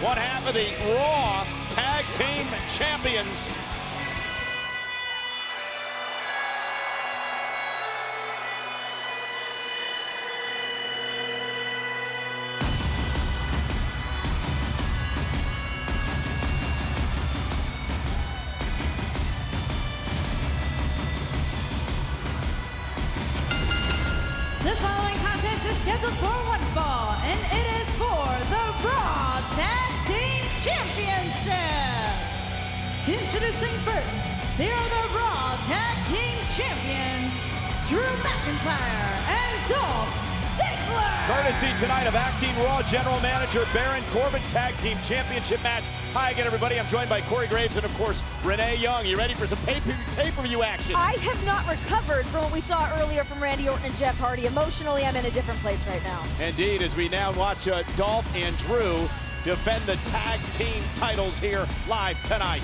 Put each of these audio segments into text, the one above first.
one half of the Raw Tag Team Champions. The following contest is scheduled for one fall, and it is for the Raw Tag Team Championship. Introducing first, they are the Raw Tag Team Champions, Drew McIntyre and Dolph Ziggler. Courtesy tonight of Acting Raw General Manager Baron Corbin. Tag Team Championship match. Hi again, everybody. I'm joined by Corey Graves and, of course, Renee Young. You ready for some pay-per-view action? I have not recovered from what we saw earlier from Randy Orton and Jeff Hardy. Emotionally, I'm in a different place right now. Indeed, as we now watch Dolph and Drew defend the tag team titles here live tonight.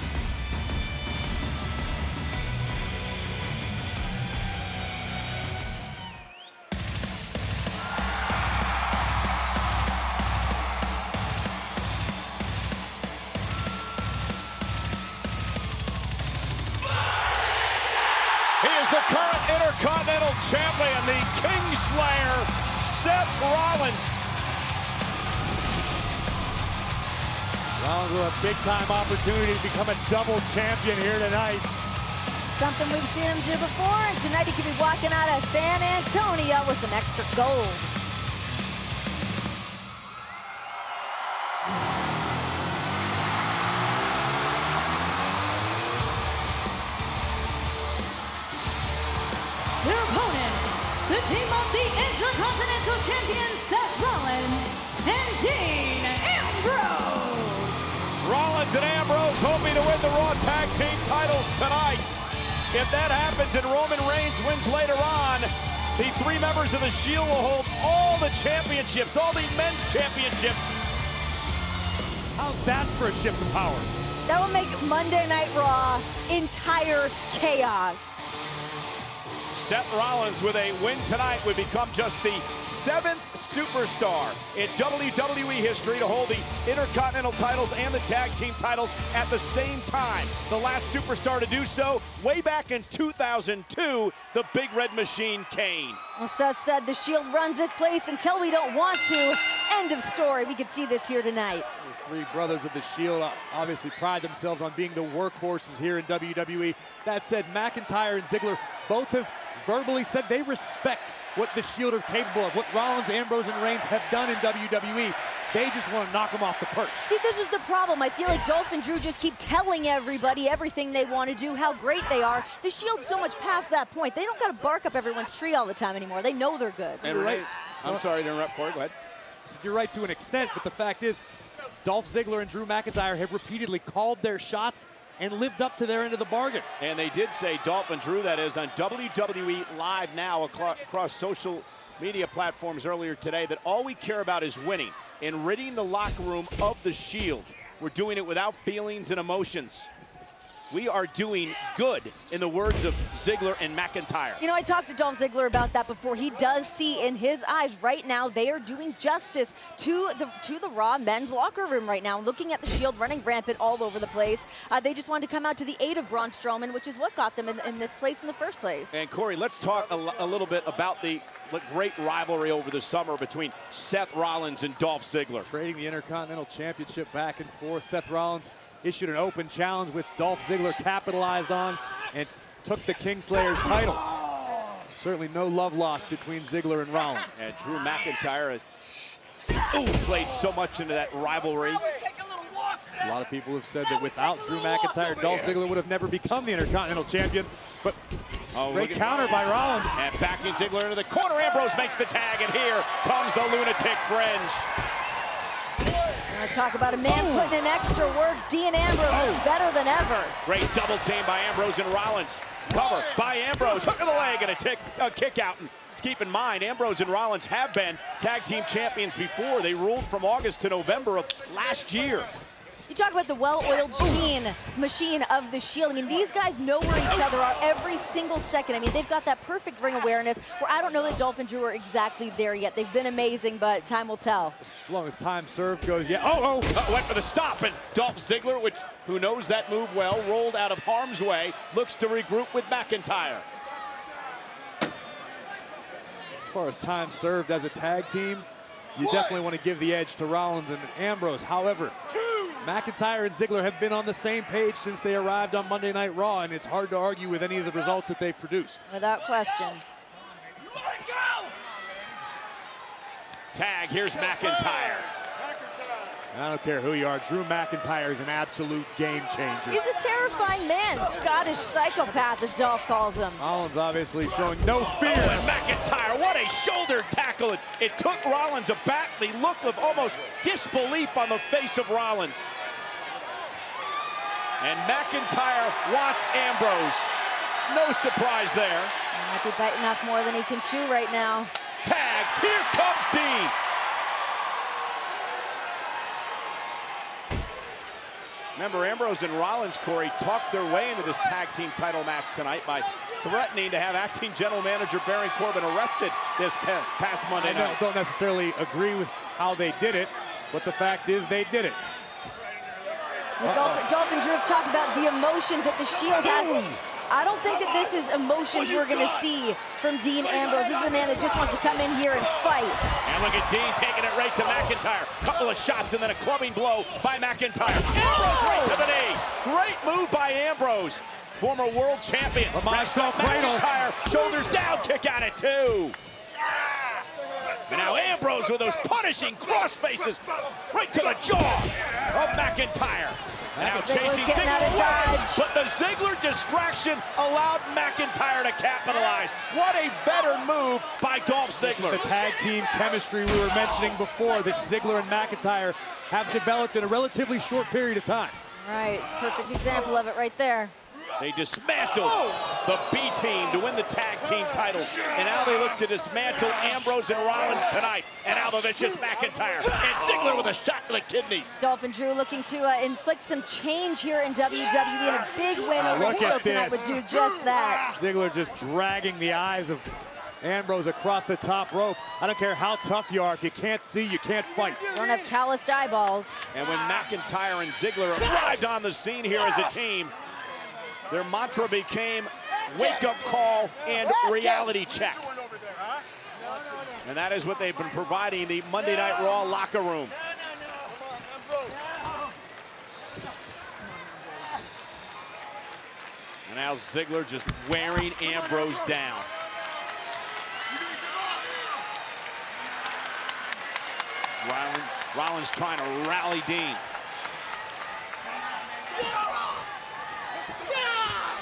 He is the current Intercontinental Champion, the Kingslayer, Seth Rollins. Rollins with a big-time opportunity to become a double champion here tonight. Something we've seen him do before, and tonight he could be walking out of San Antonio with some extra gold. Their opponents, the team of the Intercontinental Champion Seth Rollins and Dean Ambrose. Rollins and Ambrose hoping to win the Raw Tag Team titles tonight. If that happens and Roman Reigns wins later on, the three members of the Shield will hold all the championships, all the men's championships. How's that for a shift of power? That will make Monday Night Raw entire chaos. Seth Rollins with a win tonight would become just the 7th superstar in WWE history to hold the Intercontinental titles and the Tag Team titles at the same time. The last superstar to do so, way back in 2002, the Big Red Machine, Kane. Well, Seth said the Shield runs this place until we don't want to. End of story. We could see this here tonight. The three brothers of the Shield obviously pride themselves on being the workhorses here in WWE. That said, McIntyre and Ziggler both have verbally said they respect what the Shield are capable of, what Rollins, Ambrose, and Reigns have done in WWE. They just want to knock them off the perch. See, this is the problem. I feel like Dolph and Drew just keep telling everybody everything they want to do, how great they are. The Shield's so much past that point. They don't got to bark up everyone's tree all the time anymore. They know they're good. And You're right. I'm sorry to interrupt, Corey. Go ahead. You're right to an extent, but the fact is, Dolph Ziggler and Drew McIntyre have repeatedly called their shots and lived up to their end of the bargain. And they did say, Dolph and Drew, that is, on WWE Live now across social media platforms earlier today, that all we care about is winning and ridding the locker room of the Shield. We're doing it without feelings and emotions. We are doing good, in the words of Ziggler and McIntyre. You know, I talked to Dolph Ziggler about that before. He does see in his eyes right now they are doing justice to the Raw men's locker room right now. Looking at the Shield running rampant all over the place. They just wanted to come out to the aid of Braun Strowman, which is what got them in this place in the first place. And Corey, let's talk a little bit about the great rivalry over the summer between Seth Rollins and Dolph Ziggler. Trading the Intercontinental Championship back and forth. Seth Rollins issued an open challenge, with Dolph Ziggler capitalized on and took the Kingslayer's title. Certainly no love lost between Ziggler and Rollins. And Drew McIntyre played so much into that rivalry. A lot of people have said that without Drew McIntyre, Dolph Ziggler would have never become the Intercontinental Champion. But great counter by Rollins. And backing Ziggler into the corner. Ambrose makes the tag, and here comes the lunatic fringe. Talk about a man putting in extra work. Dean Ambrose is better than ever. Great double team by Ambrose and Rollins. Cover by Ambrose. Hook of the leg and a kick out. And keep in mind, Ambrose and Rollins have been tag team champions before. They ruled from August to November of last year. You talk about the well-oiled machine of the Shield. I mean, these guys know where each other are every single second. I mean, they've got that perfect ring awareness where I don't know that Dolph and Drew are exactly there yet. They've been amazing, but time will tell. As long as time served goes, yeah. Went for the stop, and Dolph Ziggler, who knows that move well, rolled out of harm's way, looks to regroup with McIntyre. As far as time served as a tag team, you definitely want to give the edge to Rollins and Ambrose. However, McIntyre and Ziggler have been on the same page since they arrived on Monday Night Raw, and it's hard to argue with any of the results that they've produced. Without question. Tag, here's McIntyre. I don't care who you are, Drew McIntyre is an absolute game changer. He's a terrifying man, Scottish psychopath, as Dolph calls him. Rollins obviously showing no fear. And McIntyre, what a shoulder tackle. It took Rollins aback, the look of almost disbelief on the face of Rollins. And McIntyre wants Ambrose. No surprise there. He might be biting off more than he can chew right now. Tag, here comes Dean. Remember, Ambrose and Rollins, Corey, talked their way into this tag team title match tonight by threatening to have acting general manager Baron Corbin arrested this past Monday night. I don't necessarily agree with how they did it, but the fact is they did it. Dolph and Drew have talked about the emotions that the Shield has. I don't think that this is emotions we're going to see from Dean Ambrose. This is a man that just wants to come in here and fight. And look at Dean taking it right to McIntyre. Couple of shots and then a clubbing blow by McIntyre. Ambrose right to the knee. Great move by Ambrose. Former world champion. McIntyre, shoulders down, kick out at 2. And now Ambrose with those punishing cross faces right to the jaw of McIntyre. Now chasing Ziggler away, but the Ziggler distraction allowed McIntyre to capitalize. What a veteran move by Dolph Ziggler. The tag team chemistry we were mentioning before that Ziggler and McIntyre have developed in a relatively short period of time. Right, perfect example of it right there. They dismantled the B team to win the tag team titles. And now they look to dismantle Ambrose and Rollins tonight. And now the vicious McIntyre. And Ziggler with a shot to the kidneys. Dolph and Drew looking to inflict some change here in WWE. And a big win over Heel tonight would do just that. Ziggler just dragging the eyes of Ambrose across the top rope. I don't care how tough you are. If you can't see, you can't fight. You don't have calloused eyeballs. And when McIntyre and Ziggler arrived on the scene here as a team, their mantra became wake-up call and reality check. And that is what they've been providing the Monday Night Raw locker room. And now Ziggler just wearing Ambrose down. Rollins trying to rally Dean.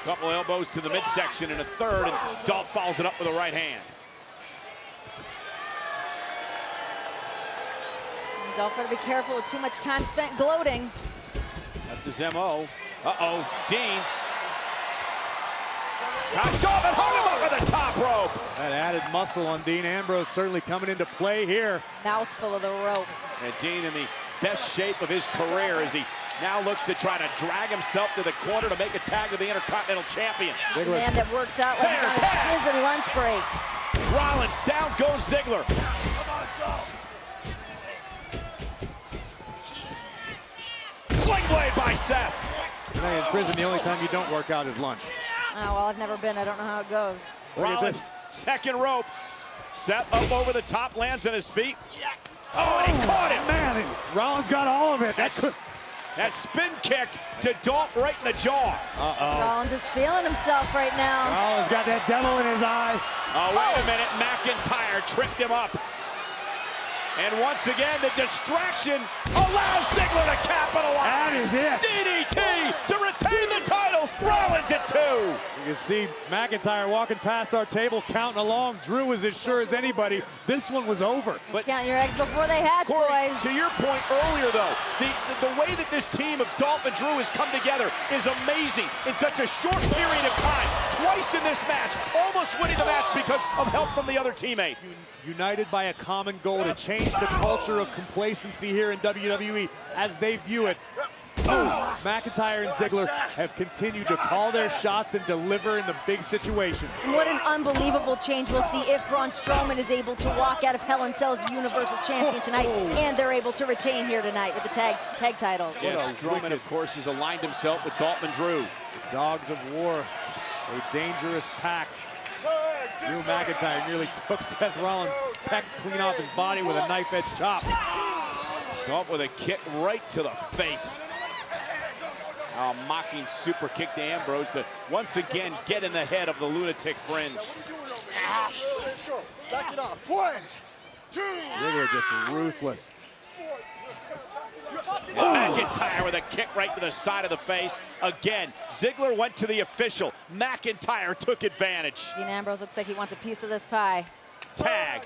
Couple elbows to the midsection in a third, and Dolph follows it up with a right hand. Dolph better be careful with too much time spent gloating. That's his MO. Uh-oh, Dean. Got Dolph and hung him up at the top rope. That added muscle on Dean Ambrose certainly coming into play here. Mouthful of the rope. And Dean in the best shape of his career as he now looks to try to drag himself to the corner to make a tag to the Intercontinental Champion. The man that works out like he's on a prison lunch break. Rollins, down goes Ziggler. Sling blade by Seth. In prison, the only time you don't work out is lunch. Oh, well, I've never been. I don't know how it goes. Rollins, second rope. Seth up over the top, lands on his feet. Oh, and he caught him. Man, Rollins got all of it. That spin kick to Dolph right in the jaw. Rollins is feeling himself right now. Rollins got that devil in his eye. Oh, wait a minute. McIntyre tripped him up. And once again, the distraction allows Ziggler to capitalize. That is it. DDT to retain the titles. Rollins at 2. You can see McIntyre walking past our table, counting along. Drew was as sure as anybody. This one was over. But count your eggs before they hatch, Corey, boys. to your point earlier, though, the way that this team of Dolph and Drew has come together is amazing in such a short period of time. Twice in this match, almost winning the match because of help from the other teammate. United by a common goal to change the culture of complacency here in WWE as they view it. Oh, McIntyre and Ziggler have continued to call their shots and deliver in the big situations. What an unbelievable change we'll see if Braun Strowman is able to walk out of Hell in Cell as Universal Champion tonight, and they're able to retain here tonight with the tag titles. Yes, Strowman, of course, has aligned himself with Dolph and Drew. The Dogs of War, a dangerous pack. Drew McIntyre nearly took Seth Rollins' pecs clean off his body with a knife-edge chop. Dolph with a kick right to the face. A mocking super kick to Ambrose to once again get in the head of the lunatic fringe. Back it off. 1, 2. Ziggler just ruthless. And McIntyre with a kick right to the side of the face. Again, Ziggler went to the official. McIntyre took advantage. Dean Ambrose looks like he wants a piece of this pie. Tag.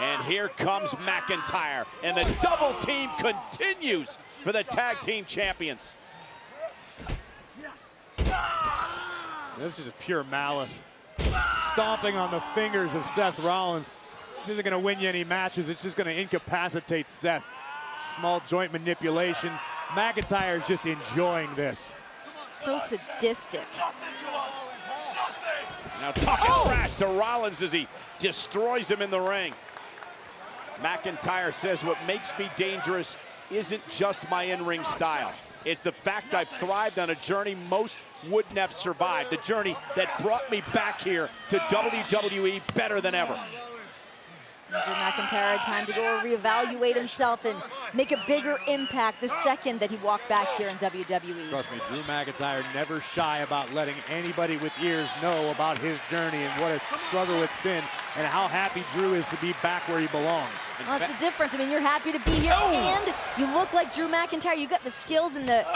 And here comes McIntyre. And the double team continues for the tag team champions. This is just pure malice. Stomping on the fingers of Seth Rollins. This isn't going to win you any matches. It's just going to incapacitate Seth. Small joint manipulation. McIntyre is just enjoying this. So sadistic. Now talking trash to Rollins as he destroys him in the ring. McIntyre says what makes me dangerous isn't just my in-ring style. It's the fact I've thrived on a journey most wouldn't have survived. The journey that brought me back here to WWE better than ever. Drew McIntyre had time to go reevaluate himself and make a bigger impact the second that he walked back here in WWE. Trust me, Drew McIntyre never shy about letting anybody with ears know about his journey and what a struggle it's been and how happy Drew is to be back where he belongs. Well, that's the difference. I mean, you're happy to be here, and you look like Drew McIntyre. You got the skills and the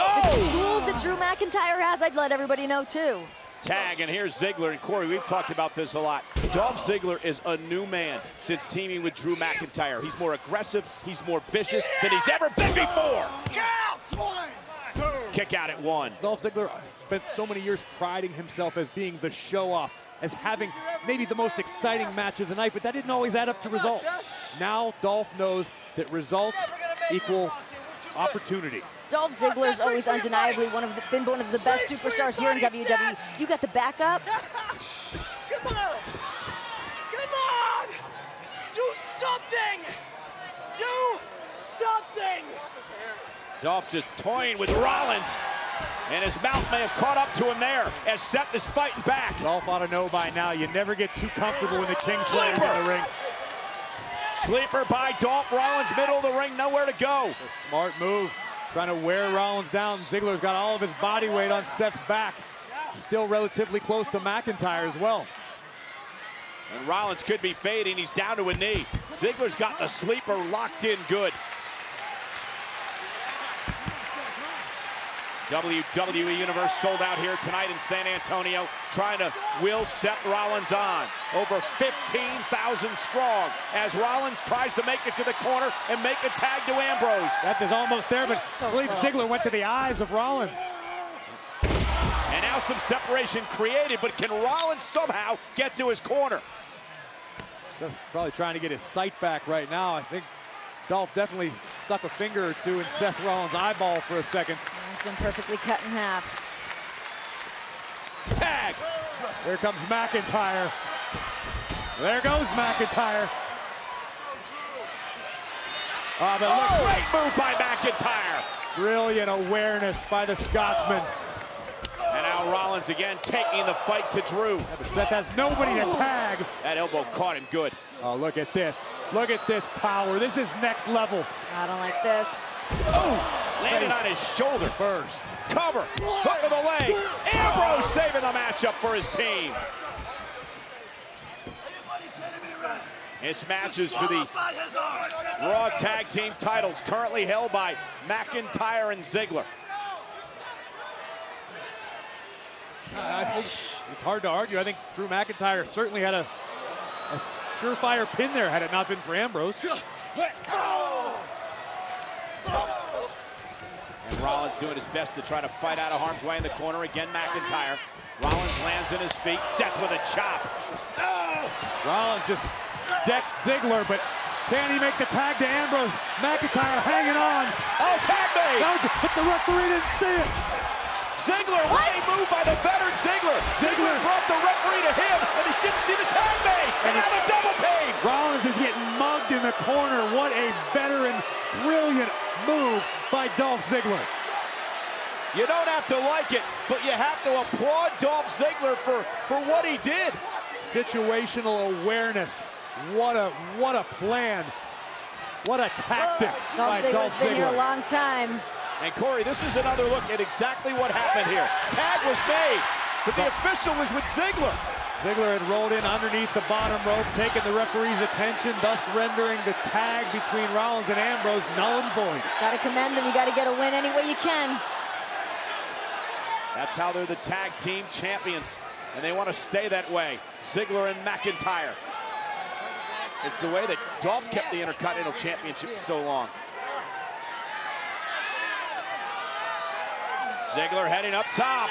tools that Drew McIntyre has. I'd let everybody know, too. Tag, and here's Ziggler. And Corey, we've talked about this a lot. Dolph Ziggler is a new man since teaming with Drew McIntyre. He's more aggressive, he's more vicious than he's ever been before. Kick out at 1. Dolph Ziggler spent so many years priding himself as being the show-off, as having maybe the most exciting match of the night, but that didn't always add up to results. Now Dolph knows that results equal opportunity. Dolph Ziggler's always undeniably been one of the best superstars here in WWE. You got the backup. Come on! Come on! Do something! Do something! Dolph just toying with Rollins, and his mouth may have caught up to him there as Seth is fighting back. Dolph ought to know by now, you never get too comfortable when the Kingslayer's in the ring. Sleeper by Dolph. Rollins, middle of the ring, nowhere to go. It's a smart move. Trying to wear Rollins down. Ziggler's got all of his body weight on Seth's back. Still relatively close to McIntyre as well. And Rollins could be fading. He's down to a knee. Ziggler's got the sleeper locked in good. WWE Universe sold out here tonight in San Antonio, trying to will Seth Rollins on. Over 15,000 strong as Rollins tries to make it to the corner and make a tag to Ambrose. Seth is almost there, but So I believe close. Ziggler went to the eyes of Rollins. And now some separation created, but can Rollins somehow get to his corner? Seth's probably trying to get his sight back right now. I think Dolph definitely stuck a finger or two in Seth Rollins' eyeball for a second. It's been perfectly cut in half. Tag! Here comes McIntyre. There goes McIntyre. But look, Great move by McIntyre. brilliant awareness by the Scotsman. And now Rollins again taking the fight to Drew. But Seth has nobody to tag. That elbow caught him good. Oh, look at this. Look at this power. This is next level. I don't like this. Landed on his shoulder first. Cover. Hook of the leg. Ambrose saving the matchup for his team. This match is for the Raw Tag Team titles, currently held by McIntyre and Ziggler. I think it's hard to argue. I think Drew McIntyre certainly had a surefire pin there had it not been for Ambrose. And Rollins doing his best to try to fight out of harm's way in the corner. Again, McIntyre. Rollins lands in his feet. Seth with a chop. Rollins just decked Ziggler, but Can he make the tag to Ambrose? McIntyre hanging on. Oh, tag made! No, but the referee didn't see it. Ziggler, way moved by the veteran Ziggler. Ziggler brought the referee to him, and he didn't see the tag made. And now the double team. Rollins is getting mugged in the corner. What a veteran, brilliant move by Dolph Ziggler. You don't have to like it, but you have to applaud Dolph Ziggler for what he did. Situational awareness. What a plan. What a tactic by Dolph Ziggler's been here a Ziggler. long time. And Corey, this is another look at exactly what happened here. Tag was made, but the official was with Ziggler. Ziggler had rolled in underneath the bottom rope, taking the referee's attention, thus rendering the tag between Rollins and Ambrose null and void. Gotta commend them. You gotta get a win any way you can. That's how they're the tag team champions, and they want to stay that way. Ziggler and McIntyre. It's the way that Dolph kept the Intercontinental Championship so long. Ziggler heading up top.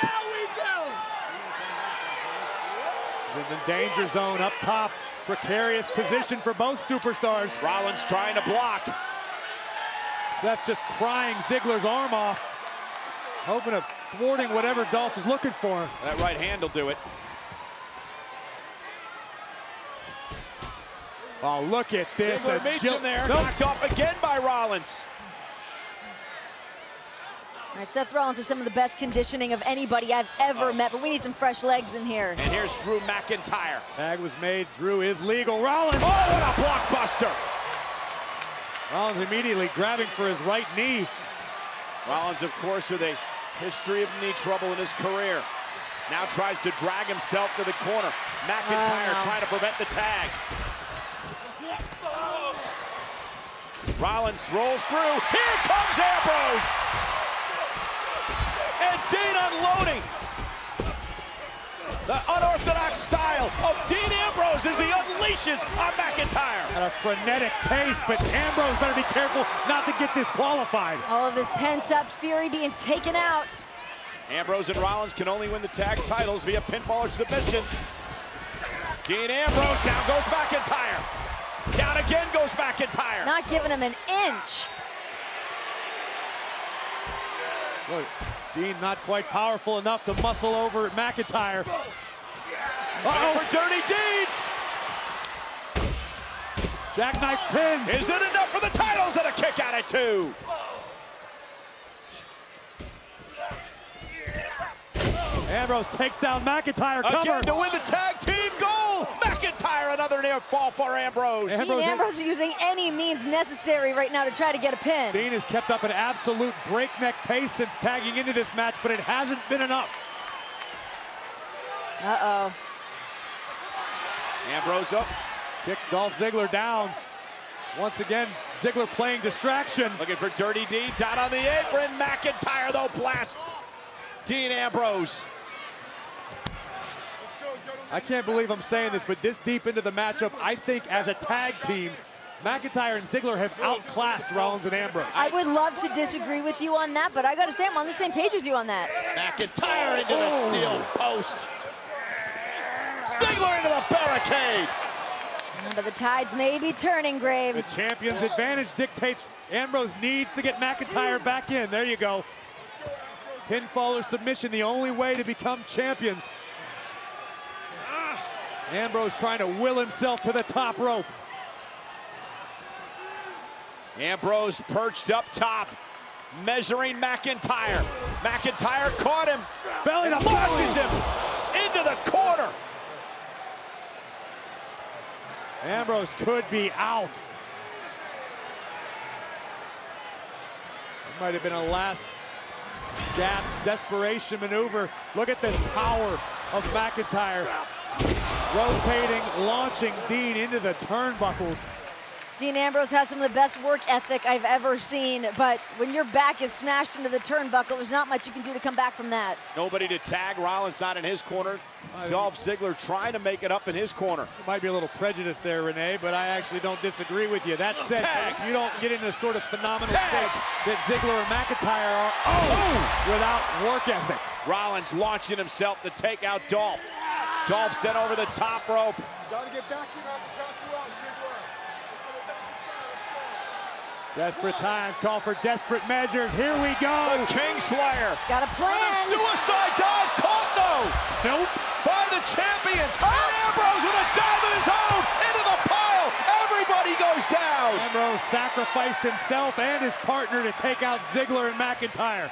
He's in the danger zone up top. Precarious position for both superstars. Rollins trying to block. Seth just prying Ziggler's arm off, hoping of thwarting whatever Dolph is looking for. That right hand will do it. Oh, look at this. Ziggler meets him there, Nope. knocked off again by Rollins. All right, Seth Rollins is some of the best conditioning of anybody I've ever met, but we need some fresh legs in here. And here's Drew McIntyre. Tag was made. Drew is legal. Rollins. Oh, what a blockbuster. Rollins immediately grabbing for his right knee. Rollins, of course, with a history of knee trouble in his career. Now tries to drag himself to the corner. McIntyre trying to prevent the tag. Rollins rolls through. Here comes Ambrose. And Dean unloading. The unorthodox style of Dean Ambrose as he unleashes on McIntyre. At a frenetic pace, but Ambrose better be careful not to get disqualified. All of his pent-up fury being taken out. Ambrose and Rollins can only win the tag titles via pinfall or submission. Dean Ambrose, down goes McIntyre. Down again goes McIntyre. Not giving him an inch. Look, Dean not quite powerful enough to muscle over McIntyre. Uh-oh, for dirty deeds. Jackknife pin. Is it enough for the titles? And a kick out at 2. Ambrose takes down McIntyre. Again Cover. to win the tag team goal. McIntyre, another near fall for Ambrose. Dean Ambrose using any means necessary right now to try to get a pin. Dean has kept up an absolute breakneck pace since tagging into this match, but it hasn't been enough. Uh-oh. Ambrose up. Kick Dolph Ziggler down. Once again, Ziggler playing distraction. Looking for dirty deeds out on the apron. McIntyre, though, blast Dean Ambrose. I can't believe I'm saying this, but this deep into the matchup, I think as a tag team, McIntyre and Ziggler have outclassed Rollins and Ambrose. I would love to disagree with you on that, but I gotta say I'm on the same page as you on that. McIntyre into the steel post. Ziggler into the barricade. But the tides may be turning, Graves. The champion's advantage dictates Ambrose needs to get McIntyre back in. There you go. Pinfall or submission, the only way to become champions. Ambrose trying to will himself to the top rope. Ambrose perched up top, measuring McIntyre. McIntyre caught him. Belly to launches him into the corner. Ambrose could be out. It might have been a last gasp desperation maneuver. Look at the power of McIntyre. Rotating, launching Dean into the turnbuckles. Dean Ambrose has some of the best work ethic I've ever seen, but when your back is smashed into the turnbuckle, there's not much you can do to come back from that. Nobody to tag. Rollins not in his corner. Dolph Ziggler trying to make it up in his corner. Might be a little prejudice there, Renee, but I actually don't disagree with you. That said, you don't get into the sort of phenomenal shape that Ziggler and McIntyre are without work ethic. Rollins launching himself to take out Dolph. Dolph sent over the top rope. Gotta get back in on the count 2 out, Desperate times call for desperate measures. Here we go. The Kingslayer. Got a plan. With a suicide dive caught though. Nope. By the champions. And Ambrose with a dive of his own into the pile. Everybody goes down. Ambrose sacrificed himself and his partner to take out Ziggler and McIntyre.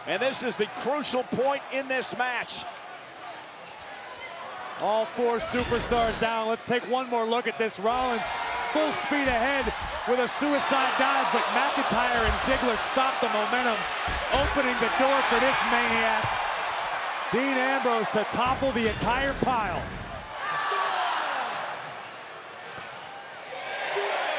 And this is the crucial point in this match. All four superstars down. Let's take one more look at this. Rollins full speed ahead with a suicide dive, but McIntyre and Ziggler stopped the momentum, opening the door for this maniac. Dean Ambrose to topple the entire pile.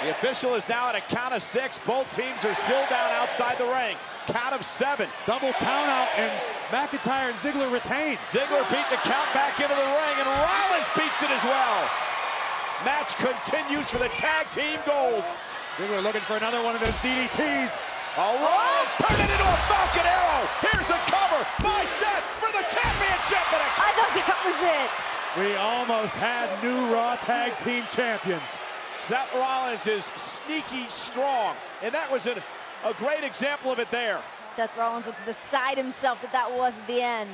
The official is now at a count of 6. Both teams are still down outside the ring. Count of 7. Double count out, and McIntyre and Ziggler retain. Ziggler beat the count back into the ring, and Rollins beats it as well. Match continues for the tag team gold. Ziggler looking for another one of those DDTs. Oh, Rollins turned it into a Falcon Arrow. Here's the cover by Seth for the championship. I thought that was it. We almost had new Raw Tag Team Champions. Seth Rollins is sneaky strong, and that was a great example of it there. Seth Rollins looks beside himself that was at the end.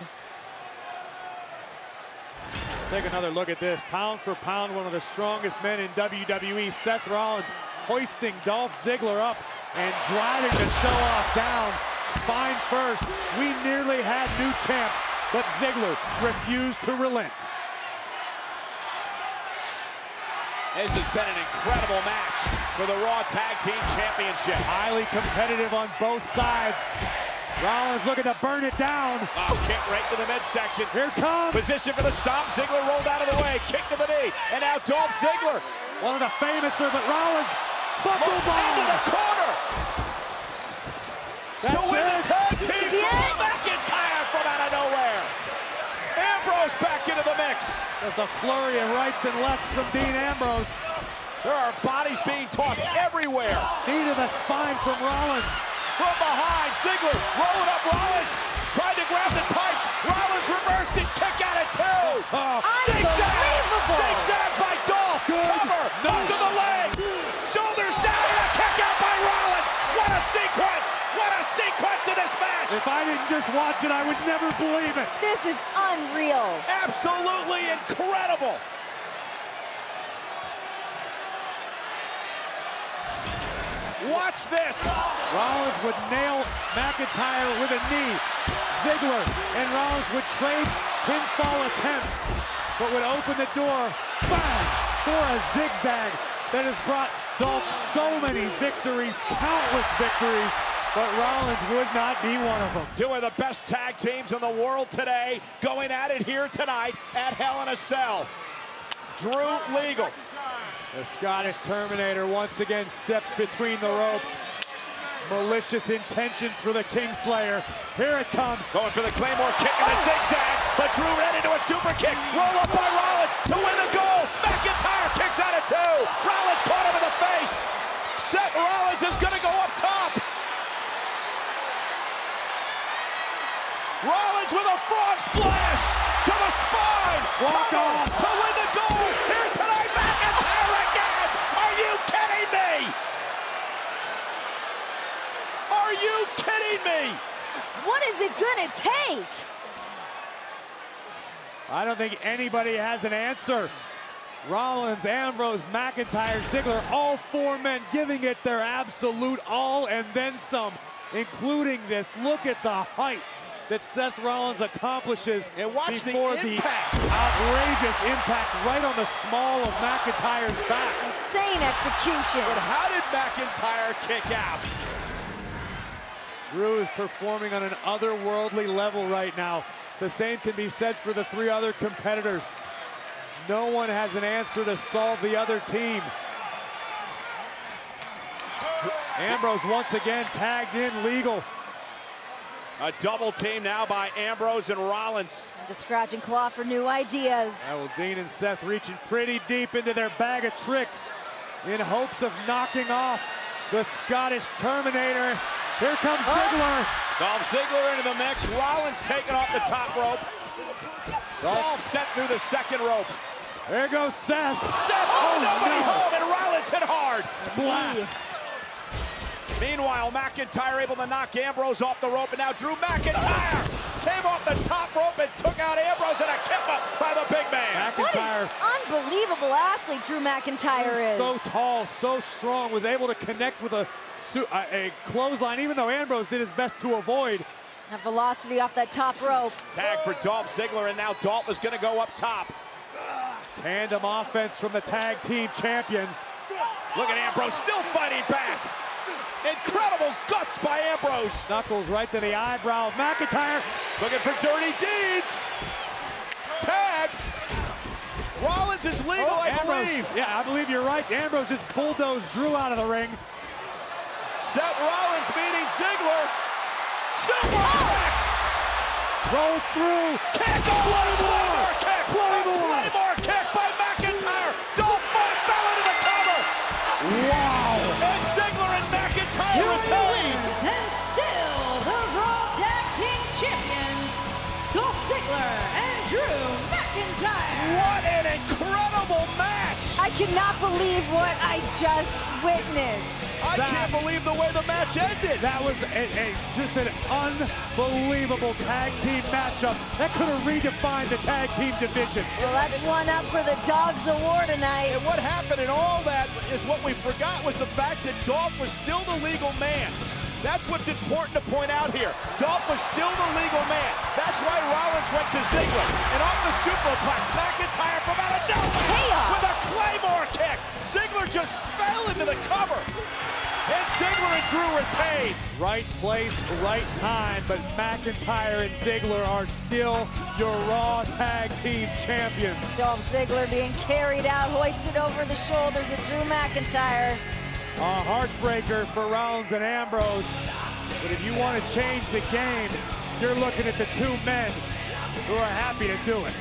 Take another look at this. Pound for pound, one of the strongest men in WWE. Seth Rollins hoisting Dolph Ziggler up and driving the show off down, spine first. We nearly had new champs, but Ziggler refused to relent. This has been an incredible match for the Raw Tag Team Championship. Highly competitive on both sides. Rollins looking to burn it down. Oh, kick right to the midsection. Here comes. Position for the stomp. Ziggler rolled out of the way. Kick to the knee. And now Dolph Ziggler. One of the famouser, but Rollins. Buckle bomb. Into the corner. That's to win the tag team. Yes. McIntyre from out of nowhere. Ambrose back into the mix. There's a flurry of rights and lefts from Dean Ambrose. There are bodies being tossed everywhere. Knee to the spine from Rollins. From behind, Ziggler rolling up Rollins. Tried to grab the tights. Rollins reversed it. Kick out at 2. Oh, Unbelievable. Zigzag by Dolph. Good. Cover. No. To the leg. Shoulders down and a kick out by Rollins. What a sequence. What a sequence in this match. if I didn't just watch it, I would never believe it. This is unreal. Absolutely incredible. Watch this. Rollins would nail McIntyre with a knee. Ziggler and Rollins would trade pinfall attempts, but would open the door, bang, for a zigzag that has brought Dolph so many victories, countless victories, but Rollins would not be one of them. Two of the best tag teams in the world today going at it here tonight at Hell in a Cell. Drew Legal. The Scottish Terminator once again steps between the ropes. Malicious intentions for the Kingslayer. Here it comes. Going for the Claymore kick and a zigzag, but Drew ran into a super kick. Roll up by Rollins to win the goal. McIntyre kicks out at 2. Rollins caught him in the face. Seth Rollins is going to go up top. Rollins with a frog splash to the spine. Walk off. To win the goal here tonight. McIntyre again. Are you kidding me? Are you kidding me? What is it gonna take? I don't think anybody has an answer. Rollins, Ambrose, McIntyre, Ziggler, all 4 men giving it their absolute all and then some, including this. Look at the height that Seth Rollins accomplishes And watch before the impact. outrageous impact right on the small of McIntyre's back. Insane execution. But how did McIntyre kick out? Drew is performing on an otherworldly level right now. The same can be said for the 3 other competitors. No one has an answer to solve the other team. Ambrose once again tagged in legal. A double team now by Ambrose and Rollins. To scratch and claw for new ideas. Well, Dean and Seth reaching pretty deep into their bag of tricks in hopes of knocking off the Scottish Terminator. Here comes Ziggler. Dolph Ziggler into the mix. Rollins taking off the top rope. Dolph sent through the second rope. There goes Seth. Seth, nobody home, and Rollins Rollins hit hard. Splat. Meanwhile, McIntyre able to knock Ambrose off the rope, and now Drew McIntyre came off the top rope and took out Ambrose in a kip-up by the big man. What McIntyre, an unbelievable athlete Drew McIntyre is. so tall, so strong, was able to connect with a clothesline, even though Ambrose did his best to avoid. That velocity off that top rope. Tag for Dolph Ziggler, and now Dolph is going to go up top. Tandem offense from the tag team champions. Look at Ambrose still fighting back. Incredible guts by Ambrose. Knuckles right to the eyebrow of McIntyre. Looking for dirty deeds. Tag. Rollins is legal, I Ambrose, believe. yeah, I believe you're right. Ambrose just bulldozed Drew out of the ring. Seth Rollins meeting Ziggler. Superplex. Roll through. Kick. Claymore kick. Claymore kick by McIntyre. Dolph fell into the cover. Wow. And Ziggler and McIntyre retain. And still the Raw Tag Team Champions, Dolph Ziggler and Drew McIntyre. What an incredible match. I cannot believe what I just witnessed. I can't believe the way the match ended. That was just an unbelievable tag team matchup. That could have redefined the tag team division. Well, that's one up for the Dogs Award tonight. And what happened in all that is what we forgot was the fact that Dolph was still the legal man. That's what's important to point out here. Dolph was still the legal man. That's why Rollins went to Ziggler. And off the superplex, McIntyre from out of nowhere Chaos. with a Claymore kick. Ziggler just fell into the cover. And Ziggler and Drew retain. Right place, right time, but McIntyre and Ziggler are still your Raw Tag Team Champions. Dolph Ziggler being carried out, hoisted over the shoulders of Drew McIntyre. A heartbreaker for Rollins and Ambrose. But if you want to change the game, you're looking at the two men who are happy to do it.